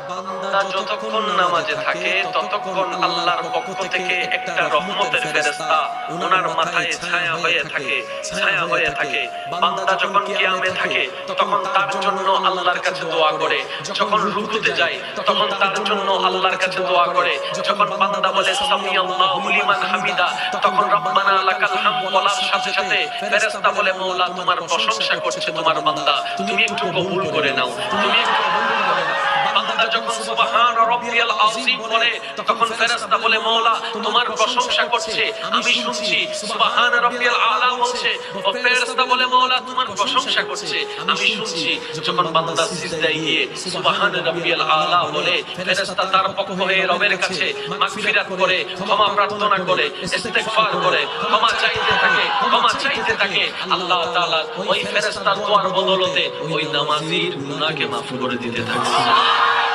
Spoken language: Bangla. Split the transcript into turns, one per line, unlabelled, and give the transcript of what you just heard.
বান্দা যতক্ষণ নামাজে থাকে ততক্ষণ আল্লাহর পক্ষ থেকে একটা রহমতের ফেরেশতা ওনার মাথায় ছায়া হয়ে থাকে। বান্দা যখন কিয়ামে থাকে তখন তার জন্য আল্লাহর কাছে দোয়া করে, যখন রুকুতে যায় তখন তার জন্য আল্লাহর কাছে দোয়া করে, যখন বান্দা বলে সামি আল্লাহু লিমান হামিদা তখন রব্বানা লাকাল হামদ বলার সাথে সাথে ফেরেশতা বলে মওলা তোমার প্রশংসা করছে তোমার বান্দা, তুমি একটু কবুল করে নাও, তুমি একটু কবুল করে নাও। বান্দা যখন সুবহান রাব্বিয়াল আযীম বলে তখন ফেরেশতা বলে মওলা তোমার প্রশংসা করছে, আমি শুনছি। সুবহান রাব্বিয়াল আলা বলছে, ফেরেশতা বলে মওলা তোমার প্রশংসা করছে, আমি শুনছি। যখন বান্দা সিজদায় গিয়ে সুবহান রাব্বিয়াল আলা বলে ফেরেশতা তার পক্ষ হয়ে রবের কাছে মাগফিরাত করে, ক্ষমা প্রার্থনা করে, ইস্তিগফার করে, ক্ষমা চাইতে থাকে। আল্লাহ তাআলা ওই ফেরেশতার দোয়ার বদৌলতে ওই নামাজীর গুনাহকে মাফ করে দিতে থাকে।